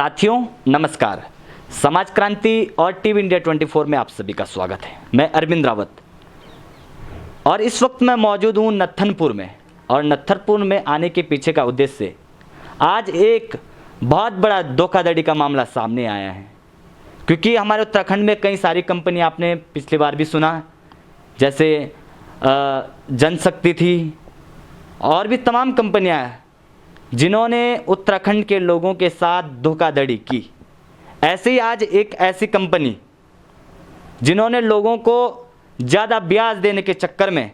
साथियों नमस्कार। समाज क्रांति और टीवी इंडिया 24 में आप सभी का स्वागत है। मैं अरविंद रावत और इस वक्त मैं मौजूद हूं नत्थनपुर में। और नत्थनपुर में आने के पीछे का उद्देश्य, आज एक बहुत बड़ा धोखाधड़ी का मामला सामने आया है। क्योंकि हमारे उत्तराखंड में कई सारी कंपनी, आपने पिछली बार भी सुना, जैसे जनशक्ति थी और भी तमाम कंपनियां जिन्होंने उत्तराखंड के लोगों के साथ धोखाधड़ी की। ऐसे ही आज एक ऐसी कंपनी जिन्होंने लोगों को ज़्यादा ब्याज देने के चक्कर में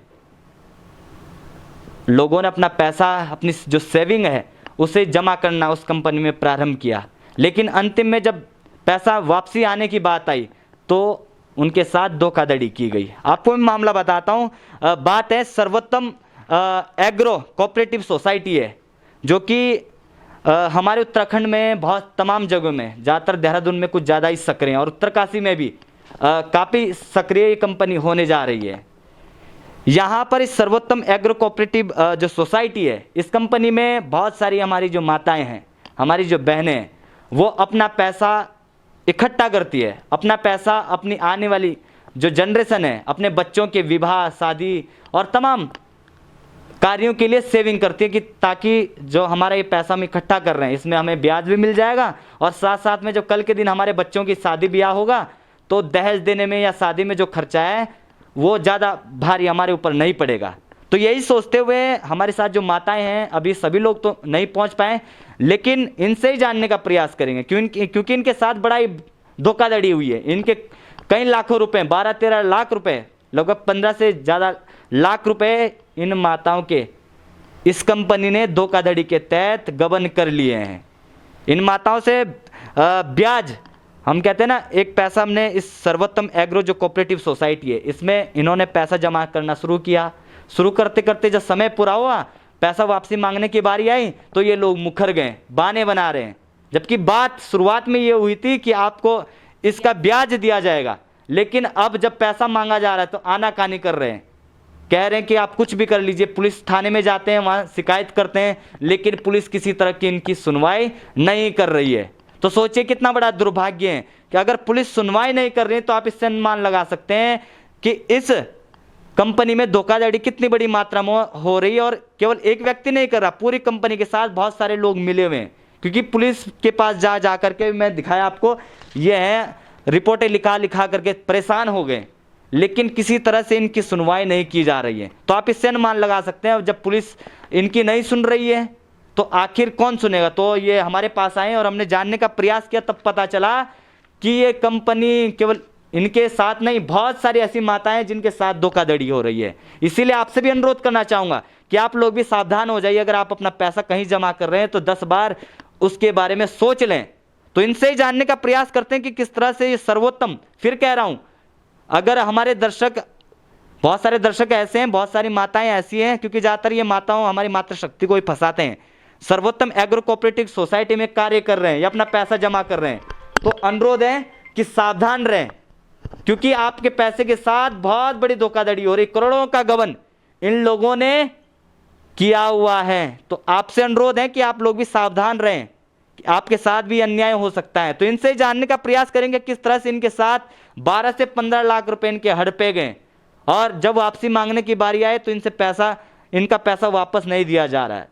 लोगों ने अपना पैसा, अपनी जो सेविंग है उसे जमा करना उस कंपनी में प्रारंभ किया। लेकिन अंतिम में जब पैसा वापसी आने की बात आई तो उनके साथ धोखाधड़ी की गई। आपको मैं मामला बताता हूँ। बात है सर्वोत्तम एग्रो कोऑपरेटिव सोसाइटी है, जो कि हमारे उत्तराखंड में बहुत तमाम जगहों में, ज़्यादातर देहरादून में कुछ ज़्यादा ही सक्रिय हैं और उत्तरकाशी में भी काफ़ी सक्रिय कंपनी होने जा रही है। यहाँ पर इस सर्वोत्तम एग्रो कोऑपरेटिव जो सोसाइटी है, इस कंपनी में बहुत सारी हमारी जो माताएं हैं, हमारी जो बहनें हैं, वो अपना पैसा इकट्ठा करती है। अपना पैसा अपनी आने वाली जो जनरेशन है, अपने बच्चों के विवाह, शादी और तमाम कार्यों के लिए सेविंग करती है कि ताकि जो हमारा ये पैसा हम इकट्ठा कर रहे हैं इसमें हमें ब्याज भी मिल जाएगा और साथ साथ में जब कल के दिन हमारे बच्चों की शादी ब्याह होगा तो दहेज देने में या शादी में जो खर्चा है वो ज़्यादा भारी हमारे ऊपर नहीं पड़ेगा। तो यही सोचते हुए हमारे साथ जो माताएं हैं, अभी सभी लोग तो नहीं पहुंच पाए, लेकिन इनसे ही जानने का प्रयास करेंगे क्योंकि इनके साथ बड़ा ही धोखाधड़ी हुई है। इनके कई लाखों रुपए, 12-13 लाख रुपए, लगभग 15 से ज़्यादा लाख रुपए इन माताओं के इस कंपनी ने धोखाधड़ी के तहत गबन कर लिए हैं। इन माताओं से ब्याज, हम कहते हैं ना, एक पैसा हमने इस सर्वोत्तम एग्रो जो कोऑपरेटिव सोसाइटी है, इसमें इन्होंने पैसा जमा करना शुरू किया। शुरू करते करते जब समय पूरा हुआ, पैसा वापसी मांगने की बारी आई तो ये लोग मुखर गए, बहाने बना रहे हैं। जबकि बात शुरुआत में ये हुई थी कि आपको इसका ब्याज दिया जाएगा, लेकिन अब जब पैसा मांगा जा रहा है तो आनाकानी कर रहे हैं, कह रहे हैं कि आप कुछ भी कर लीजिए। पुलिस थाने में जाते हैं, वहाँ शिकायत करते हैं, लेकिन पुलिस किसी तरह की इनकी सुनवाई नहीं कर रही है। तो सोचिए कितना बड़ा दुर्भाग्य है कि अगर पुलिस सुनवाई नहीं कर रही है तो आप इससे अनुमान लगा सकते हैं कि इस कंपनी में धोखाधड़ी कितनी बड़ी मात्रा में हो रही है। और केवल एक व्यक्ति नहीं कर रहा, पूरी कंपनी के साथ बहुत सारे लोग मिले हुए हैं। क्योंकि पुलिस के पास जा करके मैं दिखाया आपको, ये है रिपोर्टें लिखा करके परेशान हो गए, लेकिन किसी तरह से इनकी सुनवाई नहीं की जा रही है। तो आप इससे अनुमान लगा सकते हैं जब पुलिस इनकी नहीं सुन रही है तो आखिर कौन सुनेगा। तो ये हमारे पास आए और हमने जानने का प्रयास किया, तब पता चला कि ये कंपनी केवल इनके साथ नहीं, बहुत सारी ऐसी माताएं जिनके साथ धोखाधड़ी हो रही है। इसीलिए आपसे भी अनुरोध करना चाहूँगा कि आप लोग भी सावधान हो जाइए। अगर आप अपना पैसा कहीं जमा कर रहे हैं तो 10 बार उसके बारे में सोच लें। तो इनसे ही जानने का प्रयास करते हैं कि किस तरह से ये सर्वोत्तम, फिर कह रहा हूँ, अगर हमारे दर्शक, बहुत सारे दर्शक ऐसे हैं, बहुत सारी माताएं ऐसी हैं, क्योंकि ज़्यादातर ये माताओं हमारी मातृशक्ति को ही फंसाते हैं, सर्वोत्तम एग्रो कोऑपरेटिव सोसाइटी में कार्य कर रहे हैं या अपना पैसा जमा कर रहे हैं, तो अनुरोध है कि सावधान रहें। क्योंकि आपके पैसे के साथ बहुत बड़ी धोखाधड़ी हो रही, करोड़ों का गबन इन लोगों ने किया हुआ है। तो आपसे अनुरोध है कि आप लोग भी सावधान रहें, आपके साथ भी अन्याय हो सकता है। तो इनसे जानने का प्रयास करेंगे किस तरह से इनके साथ 12 से 15 लाख रुपए इनके हड़पे गए और जब वापसी मांगने की बारी आए तो इनका पैसा वापस नहीं दिया जा रहा है।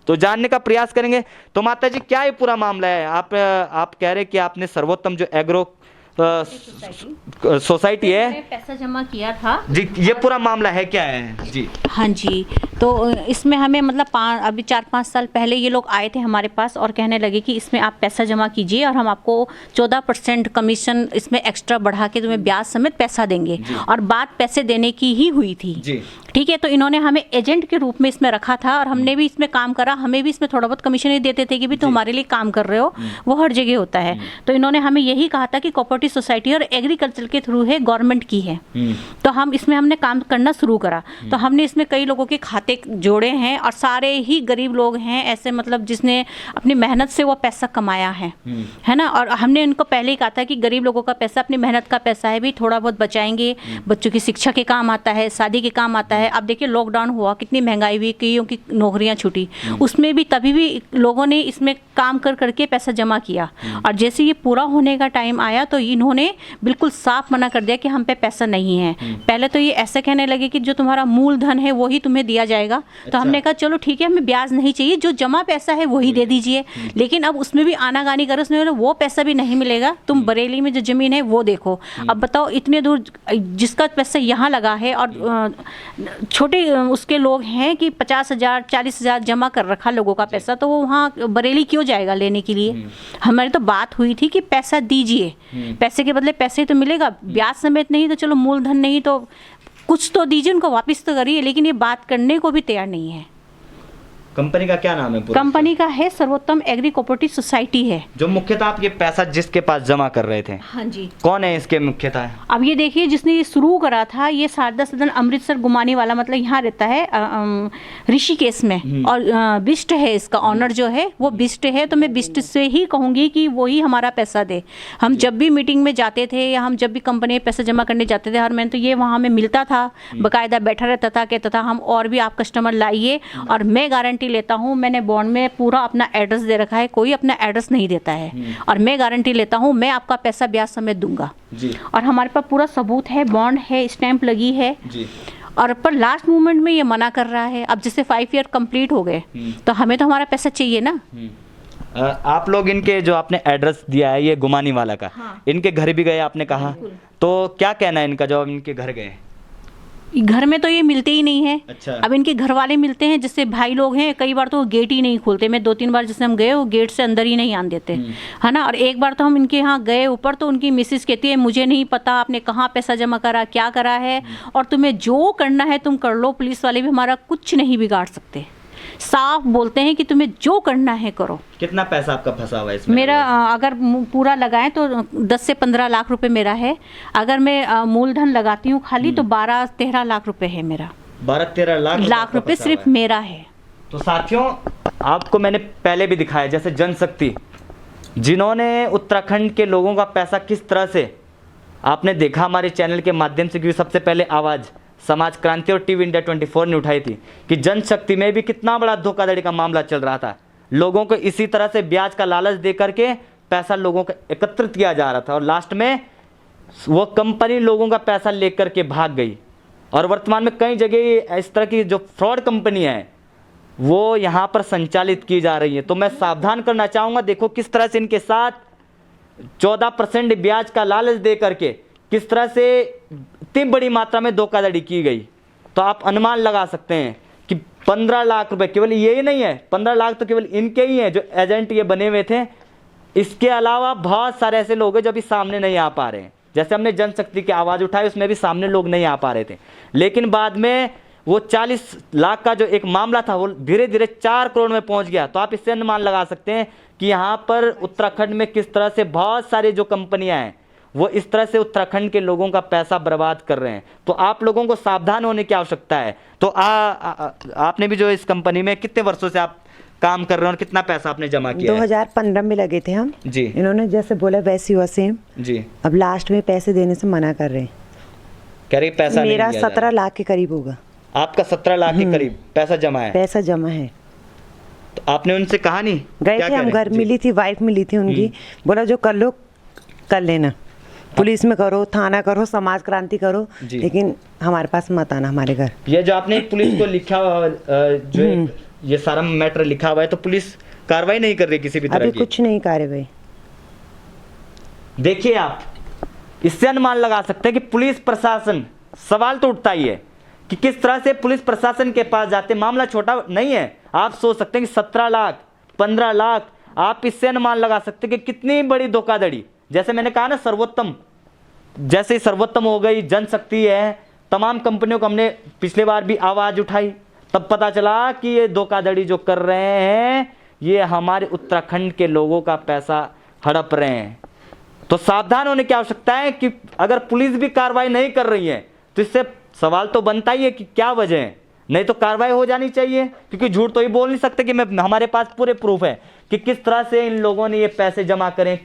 तो जानने का प्रयास करेंगे। तो माता जी, क्या ये पूरा मामला है? आप कह रहे कि आपने सर्वोत्तम जो एग्रो सोसाइटी है, पैसा जमा किया था जी, ये पूरा मामला है क्या है जी? हाँ जी, तो इसमें हमें मतलब अभी 4-5 साल पहले ये लोग आए थे हमारे पास और कहने लगे कि इसमें आप पैसा जमा कीजिए और हम आपको 14% कमीशन इसमें एक्स्ट्रा बढ़ा के तुम्हें ब्याज समेत पैसा देंगे। और बात पैसे देने की ही हुई थी, ठीक है। तो इन्होंने हमें एजेंट के रूप में इसमें रखा था और हमने भी इसमें काम करा, हमें भी इसमें थोड़ा बहुत कमीशन ही देते थे कि भी तुम हमारे लिए काम कर रहे हो, वो हर जगह होता है। तो इन्होंने हमें यही कहा था कि कोऑपरेटिव कोऑपरेटिव सोसाइटी और एग्रीकल्चर के थ्रू है, गवर्नमेंट की है। तो हम इसमें हमने काम करना शुरू करा। तो हमने इसमें कई लोगों के खाते जोड़े हैं और सारे ही गरीब लोग हैं ऐसे, मतलब जिसने अपनी मेहनत से वो पैसा कमाया है ना। और हमने उनको पहले ही कहा था कि गरीब लोगों का पैसा अपनी मेहनत का पैसा है, भी थोड़ा बहुत बचाएंगे, बच्चों की शिक्षा के काम आता है, शादी के काम आता है। अब देखिए लॉकडाउन हुआ, कितनी महंगाई हुई, कईयों की नौकरियां छूटी, उसमें भी तभी भी लोगों ने इसमें काम कर करके पैसा जमा किया। और जैसे ये पूरा होने का टाइम आया तो इन्होंने बिल्कुल साफ मना कर दिया कि हम पे पैसा नहीं है। पहले तो ये ऐसे कहने लगे कि जो तुम्हारा मूलधन है वही तुम्हें दिया जाएगा। तो हमने कहा चलो ठीक है, हमें ब्याज नहीं चाहिए, जो जमा पैसा है वही दे दीजिए। लेकिन अब उसमें भी आनाकानी करो, उसने बोला वो पैसा भी नहीं मिलेगा, तुम बरेली में जो जमीन है वो देखो। अब बताओ इतने दूर जिसका पैसा यहाँ लगा है और छोटे उसके लोग हैं कि 50,000 40,000 जमा कर रखा लोगों का पैसा, तो वो वहाँ बरेली क्यों जाएगा लेने के लिए। हमारी तो बात हुई थी कि पैसा दीजिए, पैसे के बदले पैसे तो मिलेगा, ब्याज समेत नहीं तो चलो मूलधन नहीं तो कुछ तो दीजिए, उनको वापस तो करिए। लेकिन ये बात करने को भी तैयार नहीं है। कंपनी का क्या नाम है पूरा? कंपनी का है सर्वोत्तम एग्री कोऑपरेटिव सोसाइटी है। जो मुख्यतः आप ये पैसा जिसके पास जमा कर रहे थे, हाँ जी, कौन है इसके मुख्यतः? अब ये देखिए जिसने ये शुरू करा था, ये शारदा सदन अमृतसर गुमानी वाला, मतलब यहाँ रहता है ऋषिकेश में, और बिस्ट है इसका ऑनर जो है वो बिस्ट है। तो मैं बिस्ट से ही कहूँगी कि वही हमारा पैसा दे। हम जब भी मीटिंग में जाते थे या हम जब भी कंपनी में पैसा जमा करने जाते थे, हर महीने तो ये वहाँ में मिलता था, बाकायदा बैठा रहता था, कहता था हम और भी आप कस्टमर लाइए। और मैं गारंटी लेता हूँ, मैंने बॉन्ड में पूरा अपना एड्रेस दे रखा है, कोई अपना एड्रेस नहीं देता है। और मैं गारंटी लेता हूँ मैं आपका पैसा ब्याज समेत दूंगा जी। और हमारे पास पूरा सबूत है, बॉन्ड है, स्टैंप लगी है जी। और पर लास्ट मोमेंट में ये मना कर रहा है। अब जैसे 5 ईयर कंप्लीट हो गए तो हमें तो हमारा पैसा चाहिए ना। आप लोग इनके जो आपने एड्रेस दिया है ये गुमानी वाला का, हाँ। इनके घर भी गए आपने कहा, तो क्या कहना है इनका जब इनके घर गए? घर में तो ये मिलते ही नहीं है। अच्छा। अब इनके घर वाले मिलते हैं, जैसे भाई लोग हैं, कई बार तो वो गेट ही नहीं खोलते। मैं 2-3 बार जैसे हम गए वो गेट से अंदर ही नहीं आने देते, है ना। और एक बार तो हम इनके यहाँ गए ऊपर, तो उनकी मिसेस कहती है मुझे नहीं पता आपने कहाँ पैसा जमा करा, क्या करा है, और तुम्हें जो करना है तुम कर लो, पुलिस वाले भी हमारा कुछ नहीं बिगाड़ सकते। साफ बोलते हैं कि तुम्हें जो करना है करो। कितना पैसा आपका फंसा हुआ है इसमें? मेरा अगर पूरा लगाएं तो 10 से 15 लाख रुपए मेरा है। अगर मैं मूलधन लगाती हूँ खाली तो 12-13 लाख रुपए है मेरा। 12-13 लाख रुपए सिर्फ मेरा है। तो साथियों, आपको मैंने पहले भी दिखाया जैसे जनशक्ति, जिन्होंने उत्तराखंड के लोगों का पैसा किस तरह से आपने देखा हमारे चैनल के माध्यम से, क्योंकि सबसे पहले आवाज़ समाज क्रांति और टीवी इंडिया 24 ने उठाई थी कि जनशक्ति में भी कितना बड़ा धोखाधड़ी का मामला चल रहा था। लोगों को इसी तरह से ब्याज का लालच दे करके पैसा लोगों का एकत्रित किया जा रहा था और लास्ट में वो कंपनी लोगों का पैसा लेकर के भाग गई। और वर्तमान में कई जगह इस तरह की जो फ्रॉड कंपनियां हैं वो यहाँ पर संचालित की जा रही है। तो मैं सावधान करना चाहूँगा, देखो किस तरह से इनके साथ 14% ब्याज का लालच दे करके किस तरह से इतनी बड़ी मात्रा में धोखाधड़ी की गई। तो आप अनुमान लगा सकते हैं कि 15 लाख रुपए केवल ये ही नहीं है, 15 लाख तो केवल इनके ही हैं जो एजेंट ये बने हुए थे। इसके अलावा बहुत सारे ऐसे लोग हैं जो अभी सामने नहीं आ पा रहे हैं। जैसे हमने जनशक्ति की आवाज़ उठाई, उसमें भी सामने लोग नहीं आ पा रहे थे, लेकिन बाद में वो 40 लाख का जो एक मामला था वो धीरे धीरे 4 करोड़ में पहुंच गया। तो आप इससे अनुमान लगा सकते हैं कि यहाँ पर उत्तराखंड में किस तरह से बहुत सारी जो कंपनियां हैं वो इस तरह से उत्तराखंड के लोगों का पैसा बर्बाद कर रहे हैं। तो आप लोगों को सावधान होने की आवश्यकता है। तो आपने भी जो इस कंपनी में कितने वर्षों से आप काम कर रहे हैं और कितना पैसा आपने जमा किया? 2015 में लगे थे हम जी। इन्होंने जैसे बोला वैसे हुआ सेम जी। अब लास्ट में पैसे देने से मना कर रहे हैं। कह रही पैसा मेरा नहीं 17 लाख के करीब होगा। आपका 17 लाख के करीब पैसा जमा है? पैसा जमा है। तो आपने उनसे कहा नहीं? गए थे हम, घर मिली थी, वाइफ मिली थी उनकी, बोला जो कर लो कर लेना, पुलिस में करो, थाना करो, समाज क्रांति करो, लेकिन हमारे पास मत आना हमारे घर। ये जो आपने पुलिस को लिखा जो ये सारा मैटर लिखा हुआ है, तो पुलिस कार्रवाई नहीं कर रही किसी भी तरह की? अभी कुछ नहीं कार्रवाई। देखिए आप इससे अनुमान लगा सकते हैं कि पुलिस प्रशासन, सवाल तो उठता ही है कि किस तरह से पुलिस प्रशासन के पास जाते। मामला छोटा नहीं है, आप सोच सकते हैं कि 17 लाख 15 लाख, आप इससे अनुमान लगा सकते हैं कि कितनी बड़ी धोखाधड़ी। जैसे मैंने कहा ना, सर्वोत्तम, जैसे सर्वोत्तम हो गई, जनशक्ति है, तमाम कंपनियों को हमने पिछले बार भी आवाज उठाई, तब पता चला कि ये धोखाधड़ी जो कर रहे हैं ये हमारे उत्तराखंड के लोगों का पैसा हड़प रहे हैं। तो सावधान होने की आवश्यकता है कि अगर पुलिस भी कार्रवाई नहीं कर रही है तो इससे सवाल तो बनता ही है कि क्या वजह है, नहीं तो कार्रवाई हो जानी चाहिए, क्योंकि झूठ तो ये बोल नहीं सकते कि हमारे पास पूरे प्रूफ है कि किस तरह से इन लोगों ने ये पैसे जमा करें,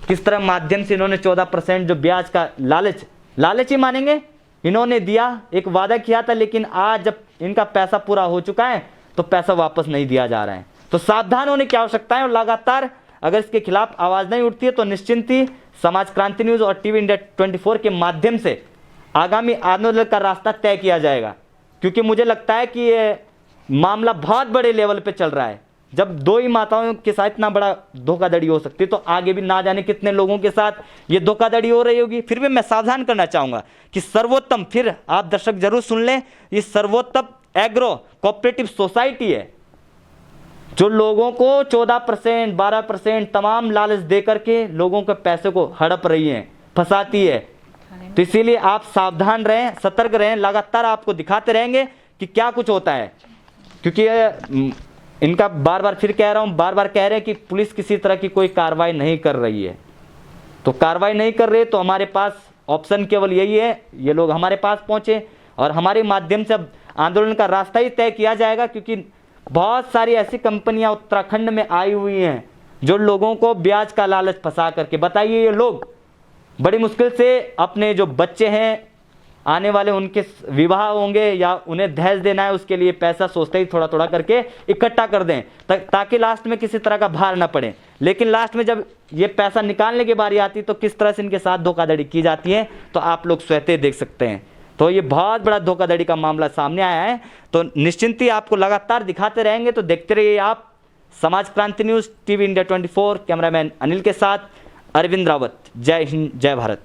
किस तरह माध्यम से इन्होंने 14% जो ब्याज का लालच ही मानेंगे, इन्होंने दिया, एक वादा किया था, लेकिन आज जब इनका पैसा पूरा हो चुका है तो पैसा वापस नहीं दिया जा रहा है। तो सावधान होने की आवश्यकता है और लगातार अगर इसके खिलाफ आवाज नहीं उठती है तो निश्चिंत ही समाज क्रांति न्यूज और टीवी इंडिया 24 के माध्यम से आगामी आंदोलन का रास्ता तय किया जाएगा, क्योंकि मुझे लगता है कि ये मामला बहुत बड़े लेवल पे चल रहा है। जब दो ही माताओं के साथ इतना बड़ा धोखाधड़ी हो सकती है तो आगे भी ना जाने कितने लोगों के साथ ये धोखाधड़ी हो रही होगी। फिर भी मैं सावधान करना चाहूंगा कि सर्वोत्तम, फिर आप दर्शक जरूर सुन लें, ये सर्वोत्तम एग्रो कोऑपरेटिव सोसाइटी है जो लोगों को 14%, 12% तमाम लालच दे करके लोगों के पैसे को हड़प रही है, फंसाती है। तो इसीलिए आप सावधान रहें, सतर्क रहें, लगातार आपको दिखाते रहेंगे कि क्या कुछ होता है, क्योंकि इनका बार बार फिर कह रहा हूं, बार बार कह रहे हैं कि पुलिस किसी तरह की कोई कार्रवाई नहीं कर रही है। तो कार्रवाई नहीं कर रही है तो हमारे पास ऑप्शन केवल यही है, ये लोग हमारे पास पहुंचे और हमारे माध्यम से अब आंदोलन का रास्ता ही तय किया जाएगा, क्योंकि बहुत सारी ऐसी कंपनियां उत्तराखंड में आई हुई हैं जो लोगों को ब्याज का लालच फंसा करके, बताइए ये लोग बड़ी मुश्किल से अपने जो बच्चे हैं आने वाले उनके विवाह होंगे या उन्हें दहेज देना है, उसके लिए पैसा सोचते ही थोड़ा थोड़ा करके इकट्ठा कर दें ताकि लास्ट में किसी तरह का भार ना पड़े। लेकिन लास्ट में जब ये पैसा निकालने की बारी आती तो किस तरह से इनके साथ धोखाधड़ी की जाती है तो आप लोग स्वतः देख सकते हैं। तो ये बहुत बड़ा धोखाधड़ी का मामला सामने आया है। तो निश्चिंत ही आपको लगातार दिखाते रहेंगे, तो देखते रहिए आप समाज क्रांति news TV India 24। Cameraman Anil के साथ अरविंद रावत। जय हिंद, जय भारत।